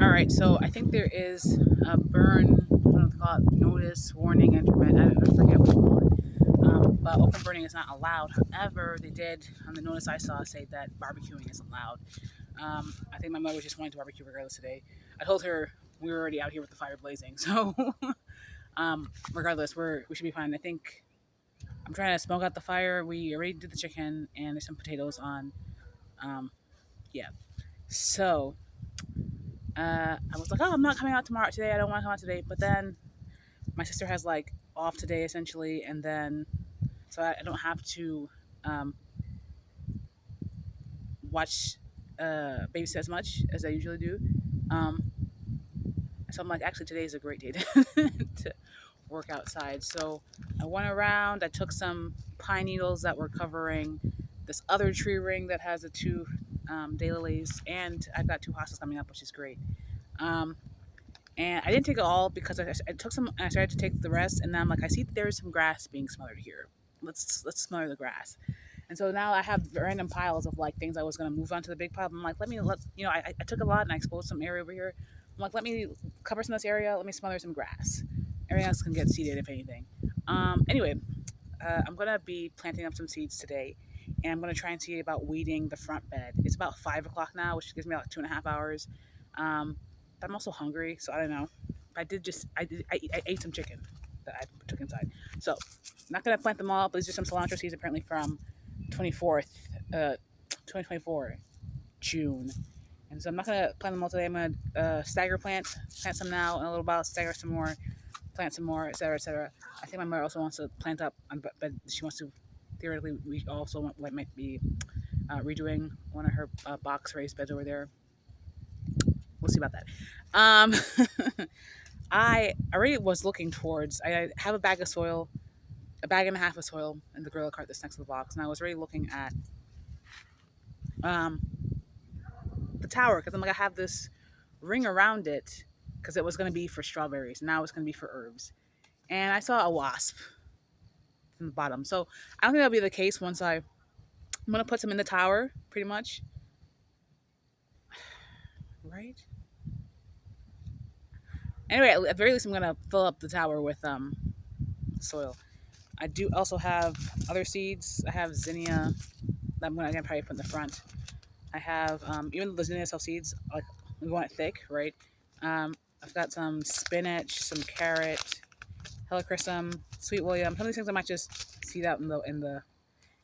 All right, so I think there is a burn, I don't know what to call it, notice, warning, internet. I forget what to call it. But open burning is not allowed. However, they did on the notice I saw say that barbecuing is allowed. I think my mother was just wanting to barbecue regardless today. I told her we were already out here with the fire blazing, so regardless, we should be fine. I think I'm trying to smoke out the fire. We already did the chicken, and there's some potatoes on. Um, yeah, so I was like, oh, I'm not coming out tomorrow today. I don't want to come out today. But then my sister has like off today essentially, and then so I don't have to um, watch babysit as much as I usually do. Um, so I'm like, actually, today is a great day to, to work outside. So I went around. I took some pine needles that were covering this other tree ring that has the two daylilies, and I've got two hostas coming up, which is great. Um, And I didn't take it all because I took some and I started to take the rest. And then I'm like, I see that there's some grass being smothered here. Let's smother the grass. And so now I have random piles of like things I was gonna move on to the big pile. I'm like, I took a lot and I exposed some area over here. I'm like, let me cover some of this area. Let me smother some grass. Everything else can get seeded if anything. Anyway, I'm gonna be planting up some seeds today, and I'm gonna try and see about weeding the front bed. It's about 5 o'clock now, which gives me like 2.5 hours. Um, but I'm also hungry, so I don't know. I ate some chicken that I took inside. So I'm not gonna plant them all, but these are some cilantro seeds apparently from 24th, 2024 June. And so I'm not gonna plant them all today. I'm gonna stagger plant some now, and a little while stagger some more, plant some more, etc., etc. I think my mother also wants to plant up, but she wants to theoretically. We also might be redoing one of her box raised beds over there. We'll see about that. Um, I already was looking towards. I have a bag of soil, a bag and a half of soil in the gorilla cart that's next to the box, and I was already looking at um, the tower because I'm like, I have this ring around it because it was going to be for strawberries. Now it's going to be for herbs, and I saw a wasp in the bottom. So I don't think that'll be the case once I'm gonna put some in the tower, pretty much, right? Anyway, at the very least, I'm gonna fill up the tower with soil. I do also have other seeds. I have zinnia that I'm gonna probably put in the front. I have even though the zinnia self seeds, like we want it thick, right? I've got some spinach, some carrot, helichrysum, sweet william. Some of these things I might just seed out in the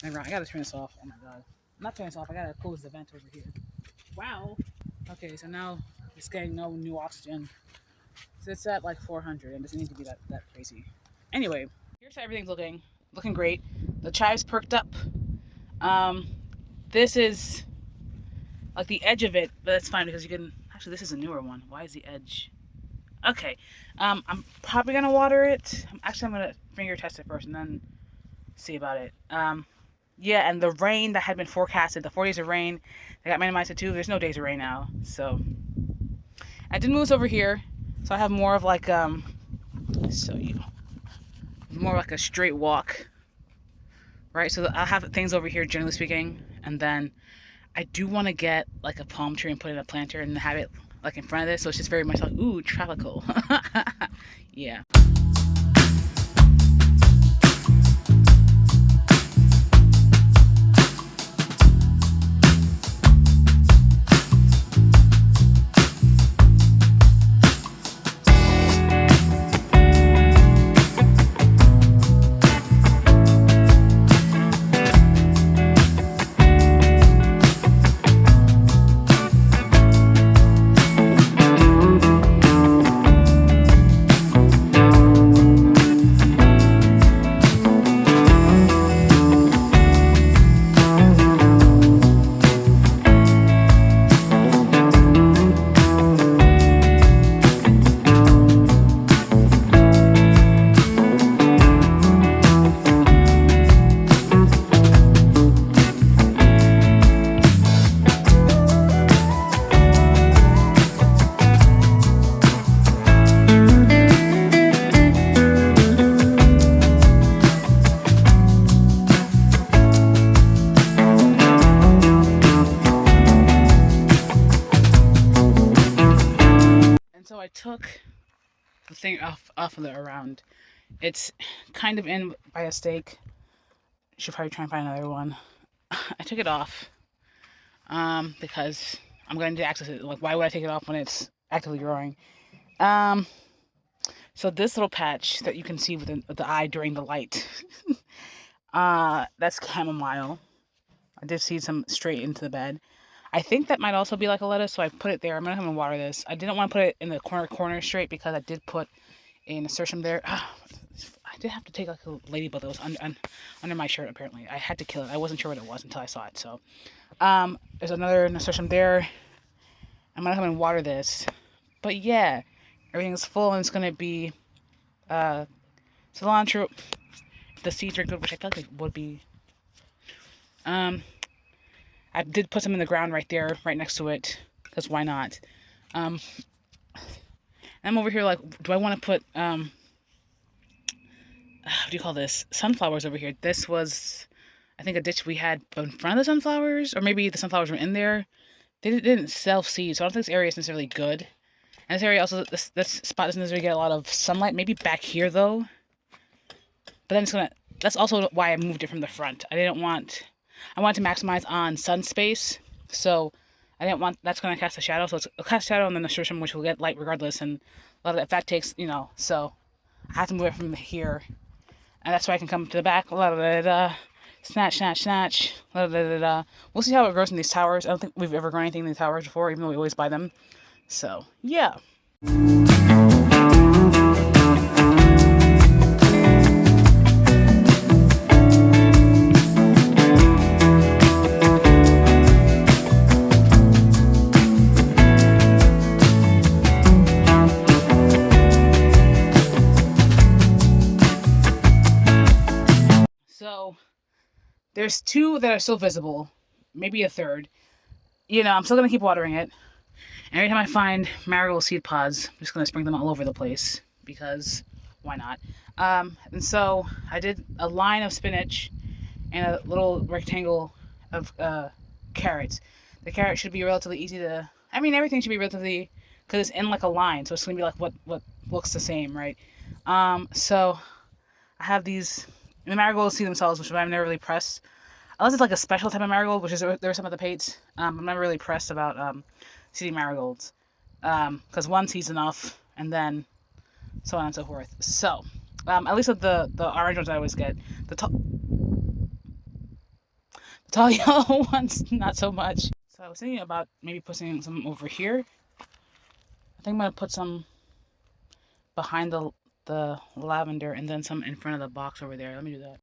ground. I gotta turn this off. Oh my god, I'm not turning this off. I gotta close the vent over here. Wow. Okay, so now it's getting no new oxygen. So it's at like 400 and doesn't need to be that crazy. Anyway, here's how everything's looking great. The chive's perked up. Um, this is like the edge of it, but that's fine because you can actually. This is a newer one. Why is the edge? Okay, I'm probably gonna water it. I'm gonna finger test it first and then see about it. Yeah, and the rain that had been forecasted, the 4 days of rain, they got minimized to 2. There's no days of rain now, so I did move this over here. So I have more of like more like a straight walk, right? So I'll have things over here, generally speaking, and then I do want to get like a palm tree and put in a planter and have it like in front of this, so it's just very much like ooh tropical. Yeah. I took the thing off of the around. It's kind of in by a stake. Should probably try and find another one. I took it off because I'm going to access it. Like, why would I take it off when it's actively growing? Um, so this little patch that you can see with the eye during the light, that's chamomile. I did seed some straight into the bed. I think that might also be like a lettuce, so I put it there. I'm gonna come and water this. I didn't want to put it in the corner straight because I did put a nasturtium there. I did have to take like a ladybug that was under my shirt. Apparently, I had to kill it. I wasn't sure what it was until I saw it. So, there's another nasturtium there. I'm gonna come and water this. But yeah, everything's full, and it's gonna be cilantro. If the seeds are good, which I felt like they would be. I did put some in the ground right there, right next to it, because why not? I'm over here like, do I want to put, what do you call this? Sunflowers over here. This was, I think, a ditch we had in front of the sunflowers, or maybe the sunflowers were in there. They didn't self-seed, so I don't think this area is necessarily good. And this area also, this spot doesn't necessarily get a lot of sunlight. Maybe back here, though. But then that's also why I moved it from the front. I wanted to maximize on sun space, so I didn't want, that's going to cast a shadow, so it'll cast a shadow on the nasturtium, which will get light regardless, and a lot of, if that takes, so I have to move it from here, and that's why I can come to the back, snatch, we'll see how it grows in these towers. I don't think we've ever grown anything in these towers before, even though we always buy them, so, yeah. So, there's two that are still visible, maybe a third. I'm still going to keep watering it. And every time I find marigold seed pods, I'm just going to sprinkle them all over the place, because why not? And so, I did a line of spinach and a little rectangle of carrots. The carrot should be relatively easy to, everything should be relatively, because it's in like a line, so it's going to be like what looks the same, right? So, I have these. And the marigolds see themselves, which I've never really pressed. Unless it's like a special type of marigold, which is there are some of the pates. I'm never really pressed about seeding marigolds. Because one seeds enough, and then so on and so forth. So, at least with the orange ones I always get. The tall yellow ones, not so much. So I was thinking about maybe putting some over here. I think I'm going to put some behind the lavender, and then some in front of the box over there. Let me do that.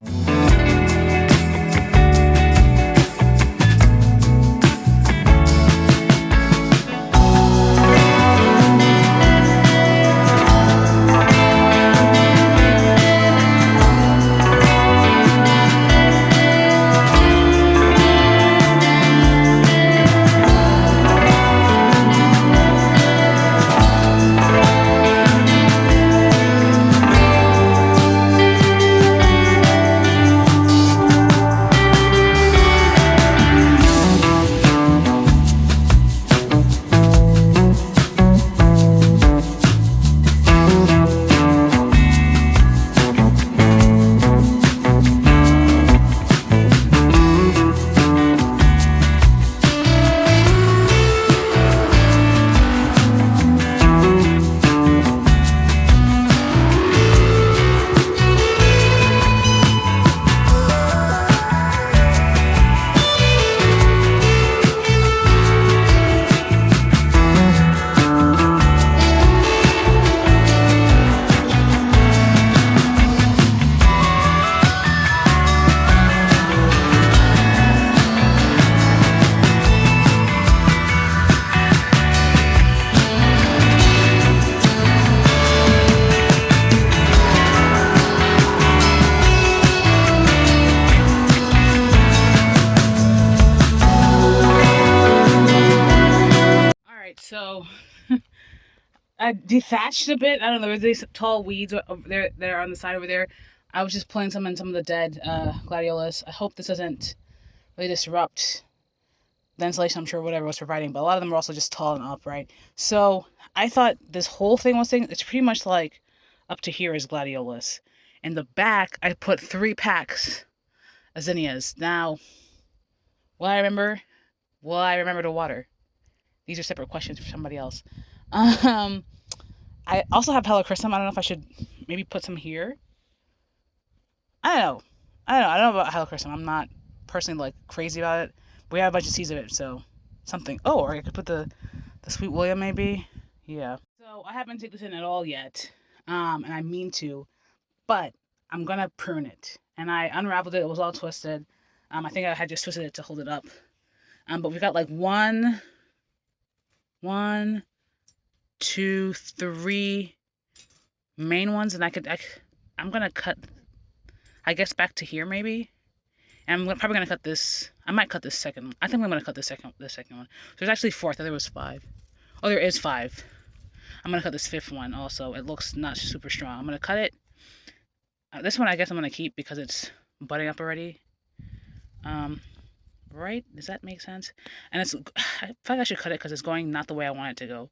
So I dethatched a bit. I don't know, there's these tall weeds over there that are on the side over there. I was just pulling some of the dead gladiolus. I hope this doesn't really disrupt the insulation, I'm sure whatever was providing, but a lot of them were also just tall and upright. So I thought this whole thing was saying it's pretty much like up to here is gladiolus. In the back, I put 3 packs of zinnias. Now, will I remember? Will I remember to water? These are separate questions for somebody else. I also have helichrysum. I don't know if I should maybe put some here. I don't know. I don't know about helichrysum. I'm not personally like crazy about it. But we have a bunch of seeds of it, so something. Oh, or I could put the sweet William maybe. Yeah. So I haven't taken this in at all yet, and I mean to, but I'm gonna prune it. And I unraveled it. It was all twisted. I think I had just twisted it to hold it up. But we've got like 1, 2, 3 main ones, and I'm gonna cut, I guess, back to here maybe. And I'm probably gonna cut this. I might cut this second one. I think I'm gonna cut the second one. So there's actually 4. I thought there was 5. Oh, there is 5. I'm gonna cut this 5th one also. It looks not super strong. I'm gonna cut it. This one I guess I'm gonna keep because it's budding up already. Right? Does that make sense? And I feel like I should cut it because it's going not the way I want it to go.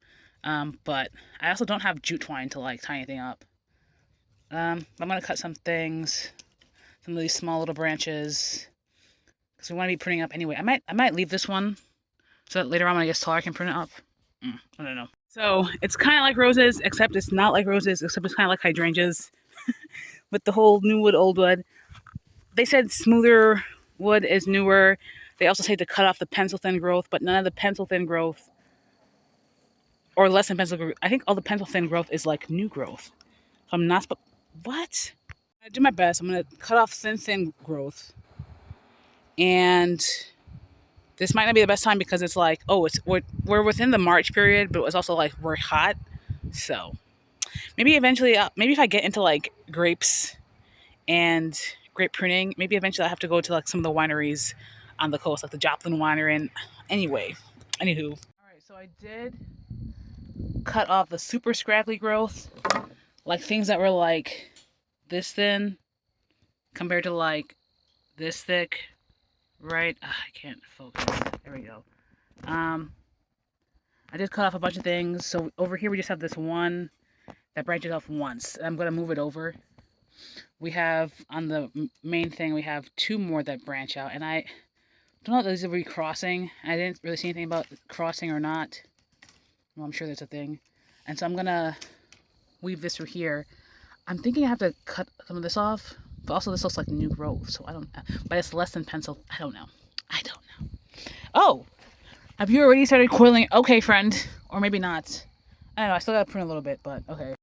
But I also don't have jute twine to like tie anything up. I'm gonna cut some things, some of these small little branches, because we want to be pruning up anyway. I might leave this one so that later on when it gets taller I can prune it up. I don't know. So it's kind of like roses, except it's not like roses, except it's kind of like hydrangeas with the whole new wood, old wood. They said smoother wood is newer. They also say to cut off the pencil thin growth, but none of the pencil thin growth, or less than pencil growth. I think all the pencil thin growth is like new growth. So I'm not, what? I do my best. I'm gonna cut off thin growth, and this might not be the best time because it's like, oh, we're within the March period, but it's also like we're hot. So maybe eventually, maybe if I get into like grapes and grape pruning, maybe eventually I have to go to like some of the wineries on the coast, like the Joplin Winery. And anyway, anywho, all right. So I did cut off the super scraggly growth, like things that were like this thin compared to like this thick, right? I can't focus. There we go. I did cut off a bunch of things. So over here we just have this one that branches off once. I'm gonna move it over. We have on the main thing, we have 2 more that branch out, and I don't know if these will be crossing. I didn't really see anything about crossing or not. Well, I'm sure there's a thing. And so I'm gonna weave this through here. I'm thinking I have to cut some of this off, but also this looks like new growth, so I don't, but it's less than pencil. I don't know. Oh, have you already started coiling? Okay, friend, or maybe not. I don't know, I still gotta prune a little bit, but okay.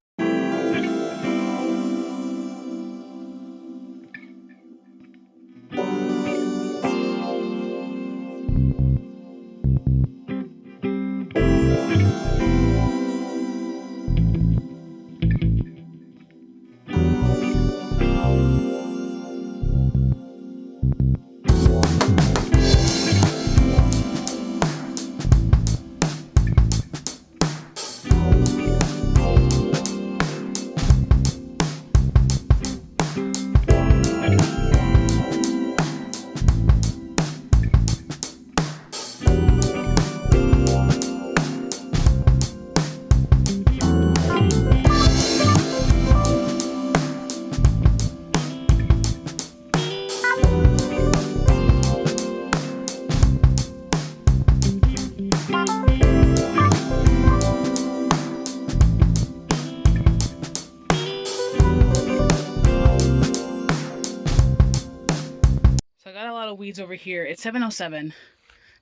Weeds over here. It's 7:07.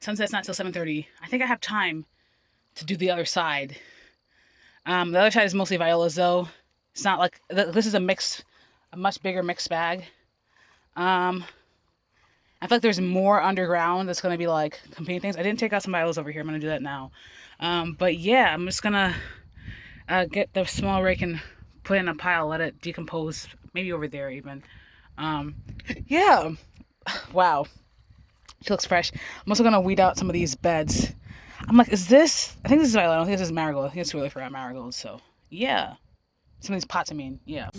Sunset's not till 7:30. I think I have time to do the other side. The other side is mostly violas though. It's not like this is a much bigger mixed bag. I feel like there's more underground that's gonna be like competing things. I didn't take out some violas over here. I'm gonna do that now. But yeah, I'm just gonna get the small rake and put it in a pile, let it decompose, maybe over there even. Yeah. Wow, she looks fresh. I'm also gonna weed out some of these beds. I'm like, is this? I think this is violet. I don't think this is marigold. I think it's really for marigold. So yeah, some of these pots. I mean, yeah.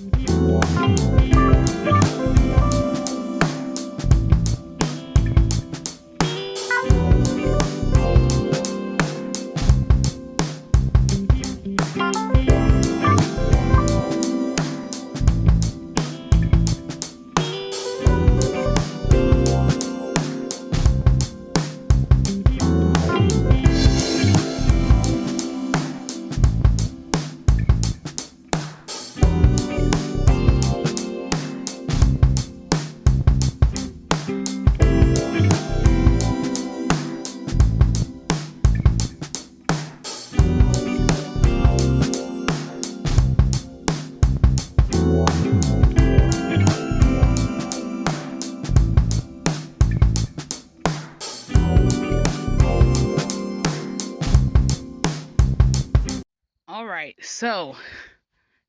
All right, so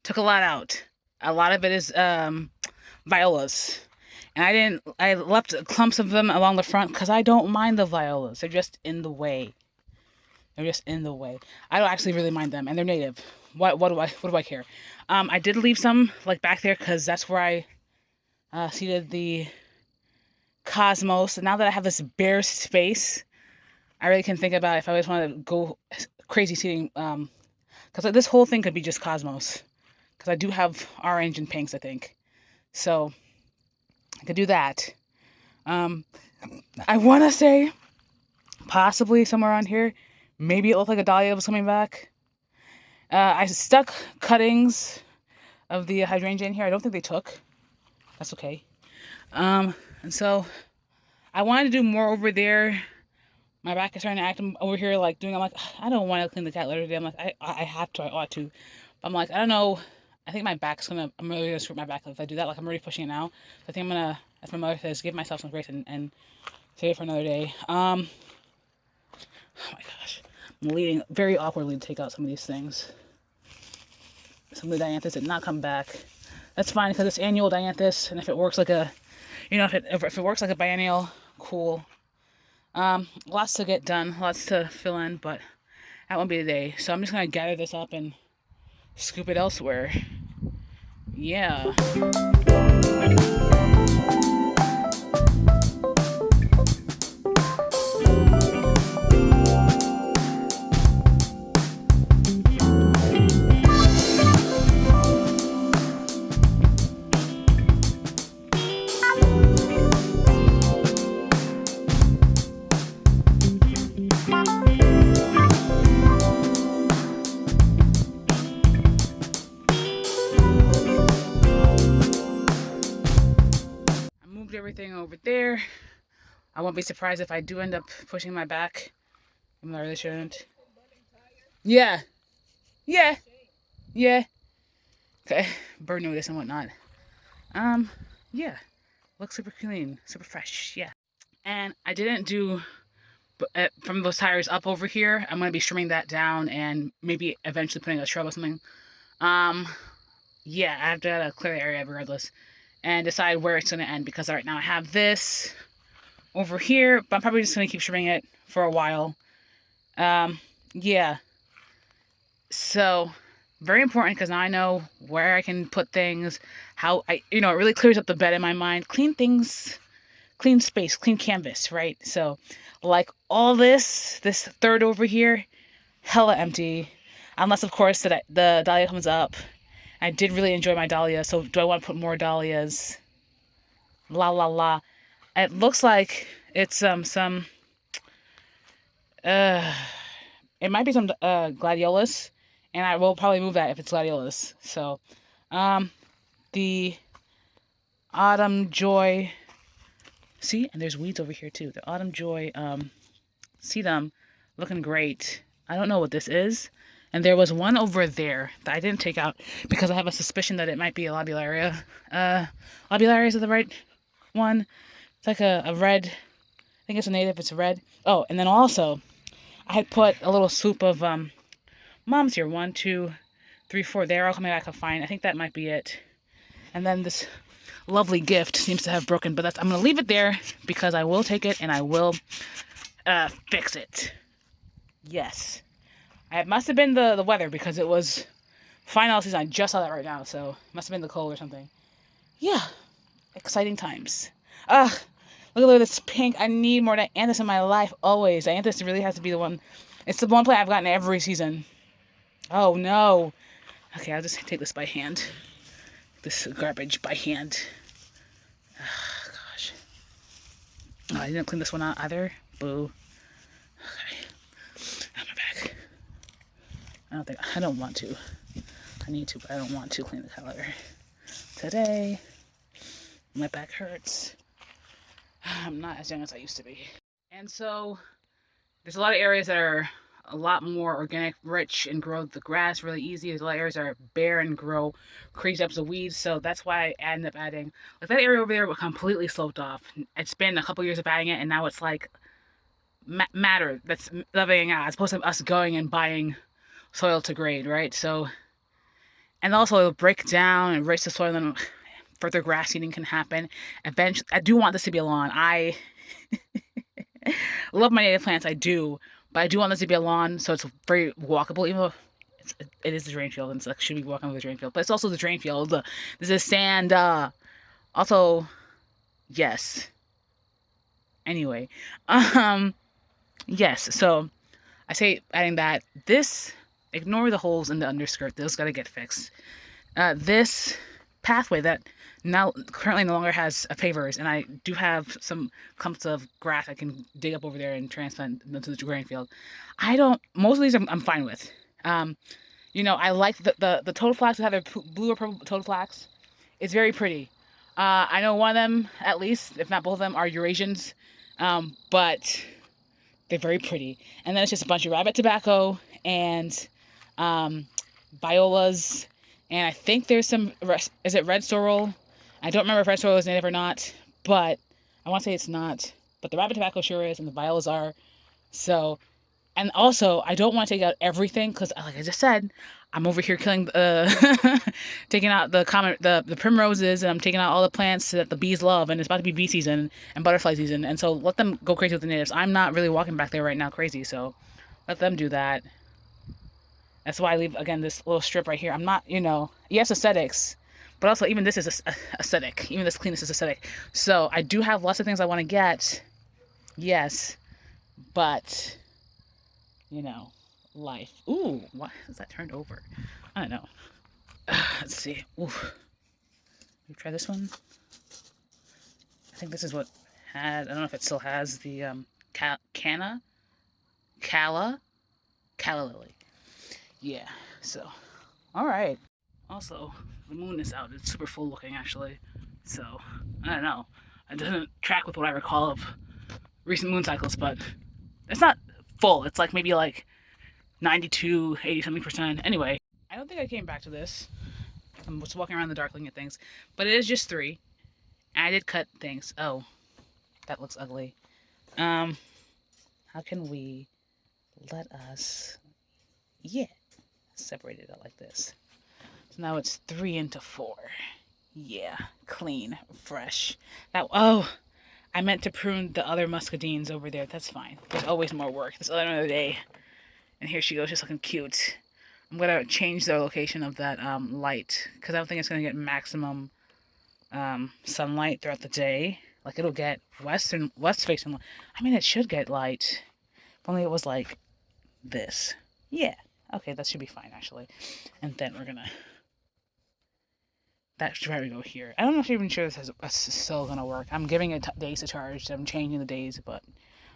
took a lot out. A lot of it is violas. And I left clumps of them along the front because I don't mind the violas. They're just in the way. They're just in the way. I don't actually really mind them, and they're native. What do I care? I did leave some like back there because that's where I seeded the cosmos. And now that I have this bare space, I really can think about if I always want to go crazy seeding. Because like, this whole thing could be just cosmos. Because I do have orange and pinks, I think. So I could do that. I want to say possibly somewhere around here, maybe it looked like a dahlia was coming back. I stuck cuttings of the hydrangea in here. I don't think they took. That's okay. And so I wanted to do more over there. My back is starting to act over here like doing. I'm like, I don't want to clean the cat litter today. I'm like, I have to. I ought to. But I'm like, I don't know. I think my back's gonna. I'm really gonna screw my back if I do that. Like I'm already pushing it now. So I think I'm gonna, as my mother says, give myself some grace and save it for another day. Oh my gosh, I'm leading very awkwardly to take out some of these things. Some of the dianthus did not come back. That's fine because it's annual dianthus, and if it works like a, if it works like a biennial, cool. Lots to get done, lots to fill in, but that won't be today. So I'm just gonna gather this up and scoop it elsewhere. Yeah. Everything over there. I won't be surprised if I do end up pushing my back. I really shouldn't. Yeah. Yeah. Yeah. Okay. Bird notice and whatnot. Yeah. Looks super clean, super fresh. Yeah. And I didn't do from those tires up over here. I'm gonna be trimming that down and maybe eventually putting a shrub or something. Yeah, I have to clear the area regardless and decide where it's gonna end because right now I have this over here, but I'm probably just gonna keep trimming it for a while. Yeah. So very important because now I know where I can put things, how it really clears up the bed in my mind. Clean things, clean space, clean canvas, right? So like all this third over here, hella empty. Unless of course that the dahlia comes up. I did really enjoy my dahlia, so do I want to put more dahlias? La la la. It looks like it's some it might be some gladiolus, and I will probably move that if it's gladiolus. So the autumn joy, see, and there's weeds over here too. The autumn joy sedum looking great. I don't know what this is. And there was one over there that I didn't take out because I have a suspicion that it might be a lobularia. Lobularia is the right one. It's like a red. I think it's a native. It's red. Oh, and then also, I had put a little swoop of moms here. 1, 2, 3, 4. They're all coming back up fine. I think that might be it. And then this lovely gift seems to have broken, but I'm gonna leave it there because I will take it and I will fix it. Yes. It must have been the weather because it was final season. I just saw that right now, so it must have been the cold or something. Yeah, exciting times. Ugh, look at this pink. I need more dianthus in my life always. Dianthus really has to be the one. It's the one plant I've gotten every season. Oh no. Okay, I'll just take this by hand. This garbage by hand. Oh, gosh. Oh, I didn't clean this one out either. Boo. Okay. On my back. I don't want to. I need to, but I don't want to clean the color today. My back hurts. I'm not as young as I used to be. And so there's a lot of areas that are a lot more organic, rich, and grow the grass really easy. There's a lot of areas that are bare and grow crazy types of weeds. So that's why I ended up adding, like that area over there was completely sloped off. It's been a couple years of adding it, and now it's like matter that's leveling out as opposed to us going and buying soil to grade, right? So, and also it'll break down and enrich the soil, and then further grass seeding can happen. Eventually, I do want this to be a lawn. I love my native plants, I do, but I do want this to be a lawn, so it's very walkable, even though it is the drain field, and so I should be walking over the drain field, but it's also the drain field. This is sand. Also, yes. Anyway, um, yes. So I say adding that. This, ignore the holes in the underskirt. Those gotta get fixed. This pathway that now currently no longer has pavers, and I do have some clumps of grass I can dig up over there and transplant into the grain field. Most of these I'm fine with. You know, I like the total flax that have their blue or purple total flax. It's very pretty. I know one of them, at least, if not both of them, are Eurasians, but they're very pretty. And then it's just a bunch of rabbit tobacco and violas, and I think there's some, is it red sorrel? I don't remember if red sorrel is native or not, but I want to say it's not. But the rabbit tobacco sure is, and the violas are. So, and also, I don't want to take out everything because, like I just said, I'm over here killing, taking out the primroses, and I'm taking out all the plants that the bees love, and it's about to be bee season and butterfly season, and so let them go crazy with the natives. I'm not really walking back there right now crazy, so let them do that. That's why I leave, again, this little strip right here. I'm not, yes, aesthetics, but also even this is aesthetic. Even this cleanness is aesthetic. So I do have lots of things I want to get, yes, but, life. Ooh, why is that turned over? I don't know. Let's see. Ooh. You try this one? I think this is what had, I don't know if it still has the Calla lily. Yeah, so, all right. Also, the moon is out. It's super full looking, actually. So, I don't know. It doesn't track with what I recall of recent moon cycles, but it's not full. It's like maybe like 92, 80 something percent. Anyway, I don't think I came back to this. I'm just walking around in the dark looking at things. But it is just 3. And I did cut things. Oh, that looks ugly. How can we let us, yeah, separate it out like this. So now it's 3 into 4. Yeah, clean, fresh. Oh, I meant to prune the other muscadines over there. That's fine. There's always more work. This other day. And here she goes, just looking cute. I'm going to change the location of that light, because I don't think it's going to get maximum sunlight throughout the day. Like, it'll get west facing. I mean, it should get light. If only it was like this. Yeah. Okay, that should be fine, actually. And then we're gonna, that should probably go here. I don't know if I'm even sure this is still gonna work. I'm giving it days to charge. I'm changing the days, but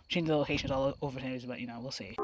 changing the locations all over the days, but we'll see.